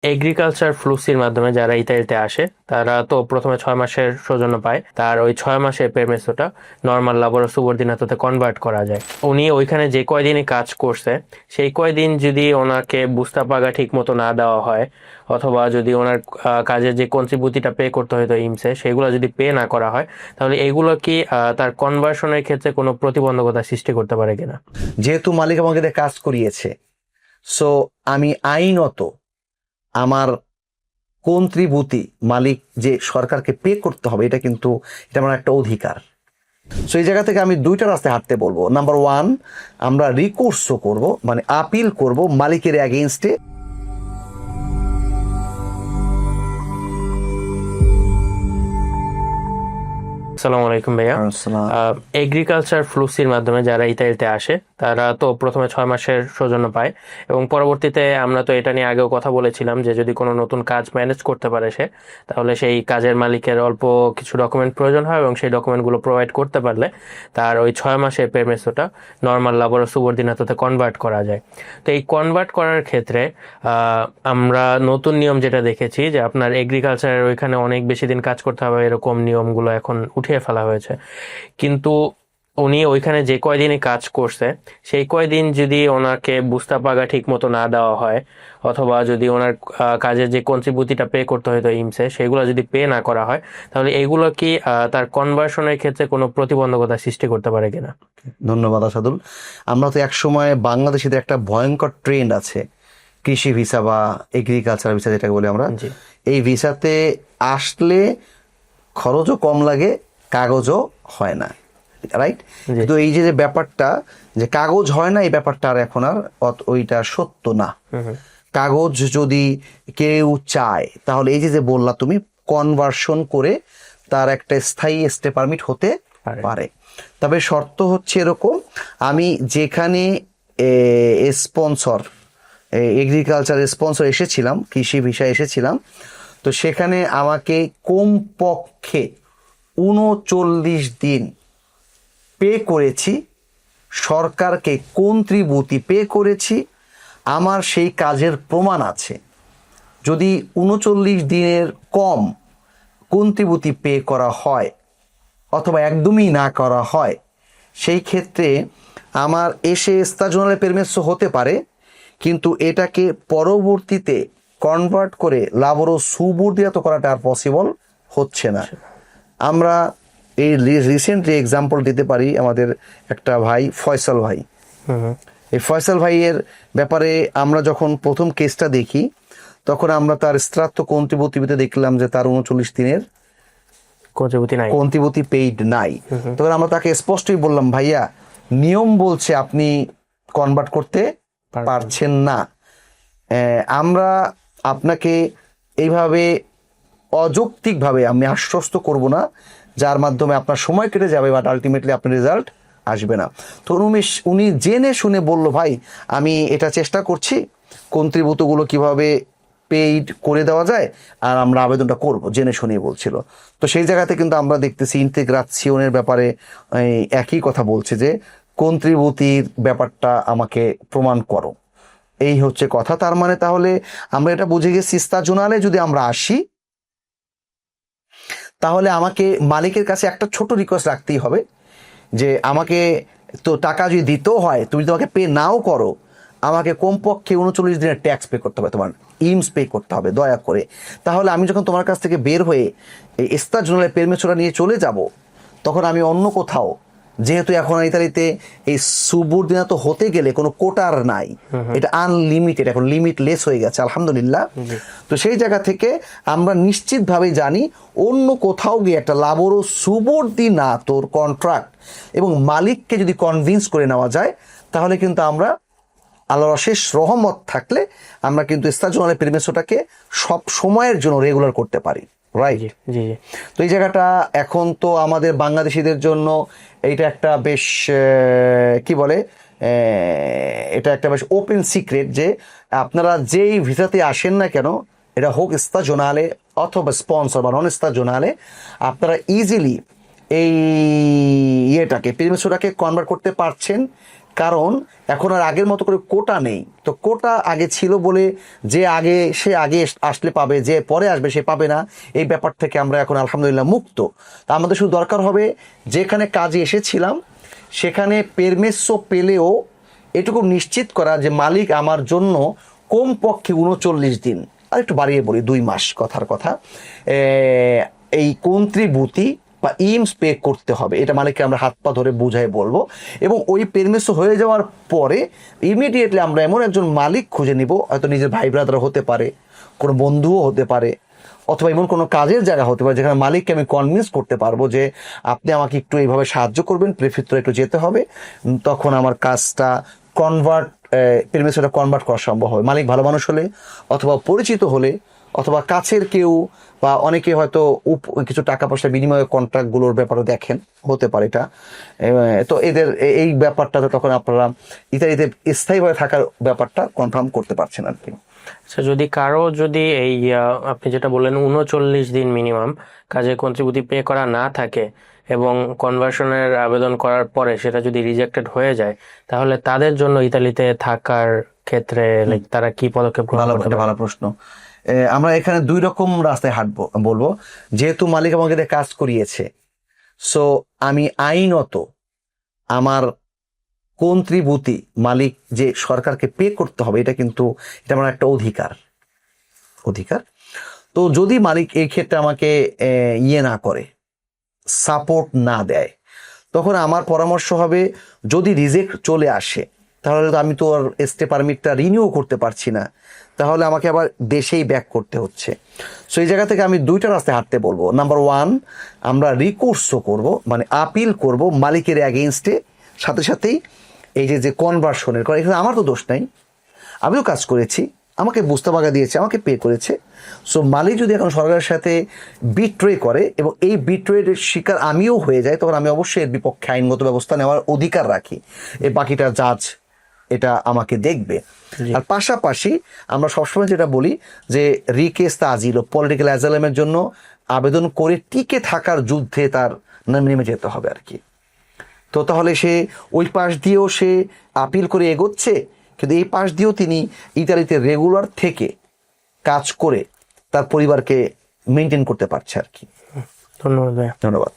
Agriculture ফ্লুসির মাধ্যমে যারা ইতালিতে আসে তারা তো প্রথমে 6 মাসের সৌজন্য পায়, তার ওই 6 মাসের পেমেসোটা নর্মাল লাবোর সুবর্দিনাতোতে কনভার্ট করা যায়। উনি ওইখানে যে কয়দিনই কাজ করছে সেই কয়দিন যদি ওনাকে বুস্তা পাগা ঠিক মতো না দেওয়া হয়, অথবা যদি ওনার কাজের যে কন্ট্রিবিউটিটা পে করতে হতো ইমসে সেগুলো যদি পে না করা হয়, তাহলে এগুলো কি তার কনভার্সনের ক্ষেত্রে কোনো প্রতিবন্ধকতা সৃষ্টি করতে পারে কিনা? যেহেতু মালিক আমাকে দিয়ে কাজ করিয়েছে, সো আমি আইনত আমার কন্ট্রিবিউটি মালিক যে সরকারকে পে করতে হবে, এটা আমার একটা অধিকার। সো এই জায়গা থেকে আমি দুইটা রাস্তায় হাঁটতে বলবো। নাম্বার ওয়ান, আমরা রিকোর্সও করব, মানে আপিল করব মালিকের অ্যাগেইনস্টে। আসসালামু আলাইকুম ভাইয়া। এগ্রিকালচার ফ্লুসির মাধ্যমে যারা ইতালিতে আসে তারা তো প্রথমে 6 মাসের সৌজন্য পায়, এবং পরবর্তীতে আমরা তো এটা নিয়ে আগেও কথা বলেছিলাম যে যদি কোনো নতুন কাজ ম্যানেজ করতে পারে সে, তাহলে সেই কাজের মালিকের অল্প কিছু ডকুমেন্ট প্রয়োজন হয়, এবং সেই ডকুমেন্টগুলো প্রোভাইড করতে পারলে তার ওই 6 মাসের পেমেসোটা নর্মাল লাবোর সুবর্দিনাতোতে কনভার্ট করা যায়। তো এই কনভার্ট করার ক্ষেত্রে আমরা নতুন নিয়ম যেটা দেখেছি যে আপনার এগ্রিকালচারের ওইখানে অনেক বেশি দিন কাজ করতে হবে, এরকম নিয়মগুলো এখন উঠিয়ে ফেলা হয়েছে। কিন্তু উনি ওইখানে যে কয়দিনই কাজ করছে সেই কয়দিন যদি ওনাকে বুস্তা পাগা ঠিক মতো না দেওয়া হয়, অথবা যদি ওনার কাজের যে কন্ট্রিবিউটিটা পে করতে হতো ইমসে সেগুলো যদি পে না করা হয়, তাহলে এগুলো কি তার কনভার্সনের ক্ষেত্রে কোনো প্রতিবন্ধকতা সৃষ্টি করতে পারে কিনা? ধন্যবাদ আসাদুল। আমরা তো একসময় বাংলাদেশিদের একটা ভয়ঙ্কর ট্রেন্ড আছে, কৃষি ভিসা বা এগ্রিকালচার ভিসা যেটাকে বলি আমরা। এই ভিসাতে আসলে খরচও কম লাগে, কাগজও হয় না, রাইট? কিন্তু এই যে ব্যাপারটা যে কাগজ হয় না, এই ব্যাপারটা আর এখন আর ওইটা সত্য না। কাগজ যদি কেউ চায় তাহলে এই যে বললা তুমি, কনভার্সন করে তার একটা স্থায়ী স্টে পারমিট হতে পারে। তবে শর্ত হচ্ছে এরকম, আমি যেখানে স্পন্সর এগ্রিকালচার স্পন্সর এসেছিলাম, কৃষি ভিসা এসেছিলাম, তো সেখানে আমাকে কমপক্ষে 39 দিন পে করেছি, সরকারকে কন্ট্রিবিউটি পে করেছি, আমার সেই কাজের প্রমাণ আছে। যদি 39 দিনের কম কন্ট্রিবিউটি পে করা হয় অথবা একদমই না করা হয়, সেই ক্ষেত্রে আমার এসে স্তাজনালে পেরমেসো হতে পারে, কিন্তু এটাকে পরবর্তীতে কনভার্ট করে লাবোরো সুবর্দিনাতো করাটা আর পসিবল হচ্ছে না। আমরা এই রিসেন্টলি এক্সাম্পল দিতে পারি আমাদের একটা ভাই ফয়সাল ভাই। এই ফয়সাল ভাইয়ের ব্যাপারে আমরা যখন প্রথম কেসটা দেখি, তখন আমরা তার স্ত্রাত্ব কন্ট্রিবিউটিতে দেখলাম যে তার 39 দিনের কন্ট্রিবিউটি পেইড নাই। তখন আমরা তাকে স্পষ্টই বললাম, ভাইয়া নিয়ম বলছে আপনি কনভার্ট করতে পারছেন না, আমরা আপনাকে এইভাবে অযৌক্তিকভাবে আমি আশ্বস্ত করব না, যার মাধ্যমে আপনার সময় কেটে যাবে বাট আলটিমেটলি আপনার রেজাল্ট আসবে না। তো উনি জেনে শুনে বলল, ভাই আমি এটা চেষ্টা করছি কন্ট্রিবিউটিগুলো কিভাবে পেইড করে দেওয়া যায়, আর আমরা আবেদনটা করব, জেনে শুনেই বলছিল। তো সেই জায়গাতে কিন্তু আমরা দেখতেছি ইন্টিগ্রাসিওনের ব্যাপারে একই কথা বলছে যে কন্ট্রিবিউটির ব্যাপারটা আমাকে প্রমাণ করো, এই হচ্ছে কথা। তার মানে তাহলে আমরা এটা বুঝে গেছি, স্তাজনালে যদি আমরা আসি তাহলে আমাকে মালিকের কাছে একটা ছোট রিকোয়েস্ট রাখতেই হবে যে আমাকে তো টাকা যদি দিতেও হয়, তুমি তোমাকে পে নাও করো, আমাকে কমপক্ষে 39 দিনের ট্যাক্স পে করতে হবে, তোমার ইমস পে করতে হবে দয়া করে। তাহলে আমি যখন তোমার কাছ থেকে বের হয়ে এই স্তাজনালে পেরমেসোটা নিয়ে চলে যাব, তখন আমি অন্য কোথাও, যেহেতু এখন ইতালিতে এই সুবর্দিনাতো হতে গেলে কোনো কোটার নাই, এটা আনলিমিটেড, এখন লিমিটলেস হয়ে গেছে আলহামদুলিল্লাহ। তো সেই জায়গা থেকে আমরা নিশ্চিতভাবে জানি অন্য কোথাও গিয়ে একটা লাবোরো সুবর্দিনাতোর কন্ট্রাক্ট এবং মালিককে যদি কনভিন্স করে নেওয়া যায়, তাহলে কিন্তু আমরা আল্লাহর অশেষ রহমত থাকলে আমরা কিন্তু স্তাজনালে পেরমেসোটাকে সব সময়ের জন্য রেগুলার করতে পারি, রাইট? জি। তো এই জায়গাটা এখন তো আমাদের বাংলাদেশিদের জন্য এইটা একটা বেশ কি বলে, এটা একটা বেশ ওপেন সিক্রেট যে আপনারা যেই ভিসাতে আসেন না কেন, এটা হোক স্তাজনালে অথবা স্পন্সর বা নন স্তাজনালে, আপনারা ইজিলি এই ইয়েটাকে পেরমেসোটাকে কনভার্ট করতে পারছেন, কারণ এখন আর আগের মতো করে কোটা নেই। তো কোটা আগে ছিল বলে সে আগে আসলে পাবে, যে পরে আসবে সে পাবে না, এই ব্যাপার থেকে আমরা এখন আলহামদুলিল্লাহ মুক্ত। তা আমাদের শুধু দরকার হবে যেখানে কাজে এসেছিলাম সেখানে পেরমেসো পেলেও এটুকু নিশ্চিত করা যে মালিক আমার জন্য কমপক্ষে 39 দিন, আর একটু বাড়িয়ে বলি 2 মাস কথার কথা, এই কন্ট্রিবিউটি বা ইমস পে করতে হবে। এটা মালিককে আমরা হাত পা ধরে বুঝাই বলবো। এবং ওই পেরমিসো হয়ে যাওয়ার পরে ইমিডিয়েটলি আমরা এমন একজন মালিক খুঁজে নিব, হয়তো নিজের ভাই ব্রাদার হতে পারে, কোনো বন্ধুও হতে পারে, অথবা এমন কোনো কাজের জায়গা হতে পারে যেখানে মালিককে আমি কনভিন্স করতে পারবো যে আপনি আমাকে একটু এইভাবে সাহায্য করবেন, প্রেফিত্রে একটু যেতে হবে, তখন আমার কাজটা পেরমিসোটা কনভার্ট করা সম্ভব হবে। মালিক ভালো মানুষ হলে, অথবা পরিচিত হলে, অথবা কাছের কেউ, বা অনেকে হয়তো কিছু টাকা পয়সা বিনিময়ে কন্ট্রাক্টগুলোর ব্যাপারে দেখেন, হতে পারে এটা। তো এদের এই ব্যাপারটাতে তখন আপনারা ইতালিতে স্থায়ীভাবে থাকার ব্যাপারটা কনফার্ম করতে পারছেন আর কি। আচ্ছা, যদি কারো এই আপনি যেটা বললেন 39 দিন মিনিমাম কাজে কন্ট্রিবিউটি পে করা না থাকে এবং কনভার্সনের আবেদন করার পরে সেটা যদি রিজেক্টেড হয়ে যায়, তাহলে তাদের জন্য ইতালিতে থাকার ক্ষেত্রে তারা কি পদক্ষেপ গ্রহণ করতে পারে? ভালো প্রশ্ন। আমরা এখানে 2 রকম রাস্তায় হাঁটবো বলবো। যেহেতু মালিক আমাকে দিয়ে কাজ করিয়েছে, সো আমি আইনত আমার কন্ট্রিবিউটি মালিক যে সরকারকে পে করতে হবে, এটা আমার একটা অধিকার। তো যদি মালিক এই ক্ষেত্রে আমাকে না করে, সাপোর্ট না দেয়, তখন আমার পরামর্শ হবে, যদি রিজেক্ট চলে আসে তাহলে তো আমি তো আর স্টে পারমিটটা রিনিউ করতে পারছি না, তাহলে আমাকে আবার দেশেই ব্যাক করতে হচ্ছে। সো এই জায়গা থেকে আমি 2টা রাস্তায় হাঁটতে বলবো। নাম্বার 1, আমরা রিকোর্সও করব, মানে আপিল করব মালিকের অ্যাগেইনস্টে, সাথে সাথেই এই যে কনভার্সনের, কারণ এখানে আমার তো দোষ নাই, আমিও কাজ করেছি, আমাকে বুস্তাবাগা দিয়েছে, আমাকে পে করেছে। সো মালিক যদি এখন সরকারের সাথে বিট্রে করে এবং এই বিট্রের শিকার আমিও হয়ে যাই, তখন আমি অবশ্যই এর বিপক্ষে আইনগত ব্যবস্থা নেওয়ার অধিকার রাখি। এই বাকিটা জাজ এটা আমাকে দেখবে। আর পাশাপাশি আমরা সবসময় যেটা বলি যে রিকেস তাজিল ও পলিটিক্যাল অ্যাজাইলামের জন্য আবেদন করে টিকে থাকার যুদ্ধে তার নেমে যেতে হবে আর কি। তো তাহলে সে ওই পাশ দিয়েও সে আপিল করে এগোচ্ছে, কিন্তু এই পাশ দিয়েও তিনি ইতালিতে রেগুলার থেকে কাজ করে তার পরিবারকে মেনটেন করতে পারছে আর কি। ধন্যবাদ। ধন্যবাদ।